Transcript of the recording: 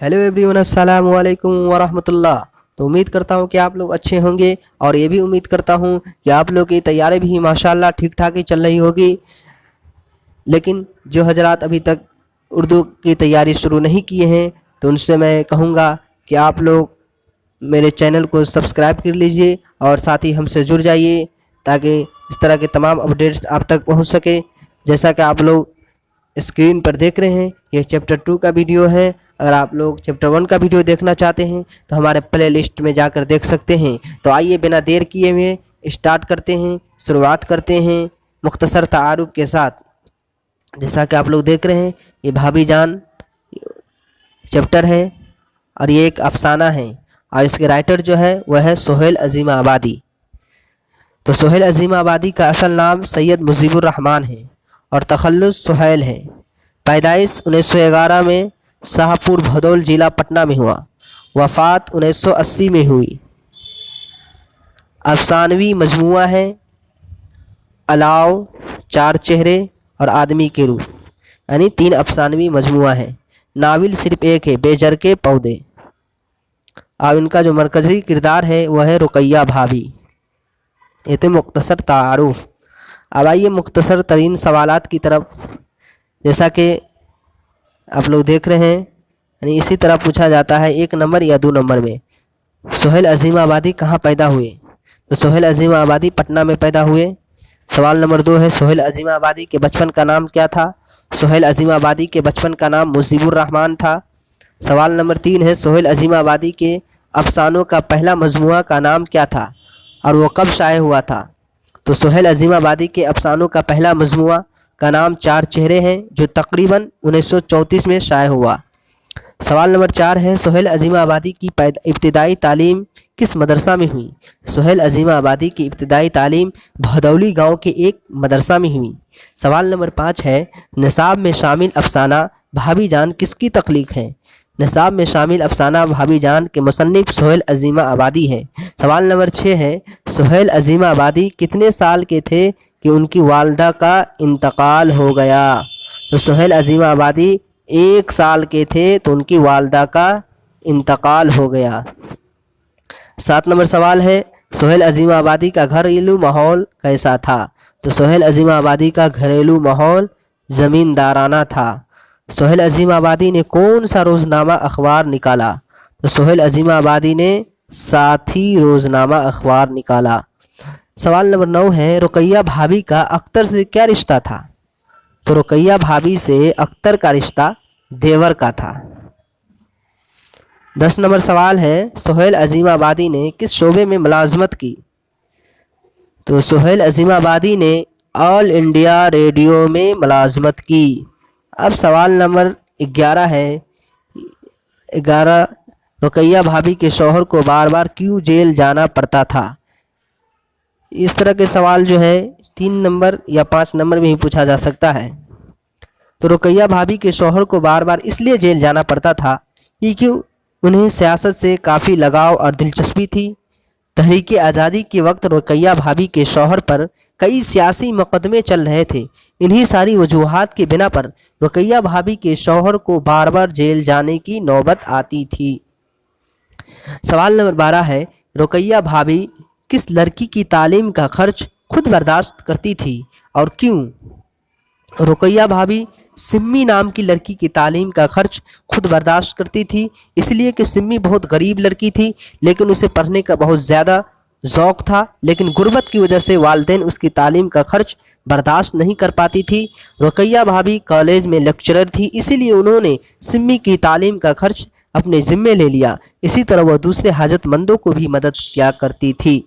Hello everyone, अस्सलाम वालेकुम वरहमतुल्लाह। तो उम्मीद करता हूँ कि आप लोग अच्छे होंगे और ये भी उम्मीद करता हूँ कि आप लोग की तैयारी भी माशाल्लाह ठीक ठाक ही चल रही होगी। लेकिन जो हजरात अभी तक उर्दू की तैयारी शुरू नहीं किए हैं तो उनसे मैं कहूँगा कि आप लोग मेरे चैनल को सब्सक्राइब कर लीजिए और साथ ही हमसे जुड़ जाइए ताकि इस तरह के तमाम अपडेट्स आप तक पहुँच सके। जैसा कि आप लोग स्क्रीन पर देख रहे हैं, यह चैप्टर 2 का वीडियो है। अगर आप लोग चैप्टर 1 का वीडियो देखना चाहते हैं तो हमारे प्ले लिस्ट में जाकर देख सकते हैं। तो आइए बिना देर किए हुए स्टार्ट करते हैं, शुरुआत करते हैं मुख्तसर तारुफ के साथ। जैसा कि आप लोग देख रहे हैं, ये भाभी जान चैप्टर है और ये एक अफसाना है और इसके राइटर जो है वह है सोहेल अजीम आबादी। तो सोहेल अजीम आबादी का असल नाम सैयद मुजीबुर रहमान है और तखल्लुस सुहेल है। पैदाइश 1911 में शाहपुर भदौल ज़िला पटना में हुआ। वफ़ात 1980 में हुई। अफसानवी मजमुआ है अलाव, चार चेहरे और आदमी के रूप, यानी 3 अफसानवी मजमुआ है। नाविल सिर्फ एक है, बेजर के पौधे। और इनका जो मरकज़ी किरदार है वह है रुकैया भाभी। ये थे मुख्तसर तारुफ। अब आइए मुख्तसर तरीन सवालात की तरफ। जैसा कि आप लोग देख रहे हैं, यानी इसी तरह पूछा जाता है 1 नंबर या 2 नंबर में। सोहेल अजीम आबादी कहाँ पैदा हुए? तो सोहेल अजीम आबादी पटना में पैदा हुए। सवाल नंबर 2 है, सोहेल अजीम आबादी के बचपन का नाम क्या था? सोहेल अजीम आबादी के बचपन का नाम मुजीबुर रहमान था। सवाल नंबर 3 है, सोहेल अजीम आबादी के अफसानों का पहला मजमुआ का नाम क्या था और वो कब शाये हुआ था? तो सोहेल अजीम आबादी के अफसानों का पहला मजमुआ का नाम चार चेहरे हैं, जो तकरीबन 1934 में शाये हुआ। सवाल नंबर 4 है, सोहेल अजीम आबादी की इब्तिदाई तालीम किस मदरसा में हुई? सोहेल अजीम आबादी की इब्तिदाई तालीम भदौली गांव के एक मदरसा में हुई। सवाल नंबर 5 है, निसाब में शामिल अफसाना भाभी जान किसकी तख्लीक है? निसाब में शामिल अफसाना भाभी जान के मुसन्निफ सोहेल अजीम आबादी है। सवाल नंबर 6 है, सोहेल अजीम आबादी कितने साल के थे कि उनकी वालदा का इंतकाल हो गया? तो सोहेल अजीम आबादी 1 साल के थे तो उनकी वालदा का इंतकाल हो गया। 7 नंबर सवाल है, सोहेल अजीम आबादी का घरेलू माहौल कैसा था? तो सोहेल अजीम आबादी का घरेलू माहौल ज़मींदाराना था। सोहेल अजीम आबादी ने कौन सा रोज़नामा अखबार निकाला? तो सोहेल अजीम आबादी ने साथी रोज़नामा अखबार निकाला। सवाल नंबर 9 है, रुकैया भाभी का अख्तर से क्या रिश्ता था? तो रुकैया भाभी से अख्तर का रिश्ता देवर का था। 10 नंबर सवाल है, सोहेल अजीम आबादी ने किस शोबे में मुलाजमत की? तो सोहेल अजीम आबादी ने ऑल इंडिया रेडियो में मुलाजमत की। अब सवाल नंबर 11 है, 11, रुकैया भाभी के शौहर को बार बार क्यों जेल जाना पड़ता था? इस तरह के सवाल जो है 3 नंबर या 5 नंबर में ही पूछा जा सकता है। तो रुकैया भाभी के शौहर को बार बार इसलिए जेल जाना पड़ता था क्योंकि उन्हें सियासत से काफ़ी लगाव और दिलचस्पी थी। तहरीक आज़ादी के वक्त रुकैया भाभी के शौहर पर कई सियासी मुकदमे चल रहे थे। इन्हीं सारी वजूहात के बिना पर रुकैया भाभी के शौहर को बार बार जेल जाने की नौबत आती थी। सवाल नंबर 12 है, रुकैया भाभी किस लड़की की तालीम का खर्च खुद बर्दाश्त करती थी और क्यों? रुकैया भाभी सिम्मी नाम की लड़की की तालीम का खर्च खुद बर्दाश्त करती थी, इसलिए कि सिम्मी बहुत गरीब लड़की थी लेकिन उसे पढ़ने का बहुत ज़्यादा ज़ौक़ था, लेकिन गुर्बत की वजह से वालिदैन उसकी तालीम का खर्च बर्दाश्त नहीं कर पाती थी। रुकैया भाभी कॉलेज में लेक्चरर थी, इसीलिए उन्होंने सिम्मी की तालीम का खर्च अपने ज़िम्मे ले लिया। इसी तरह वह दूसरे हाजतमंदों को भी मदद किया करती थी।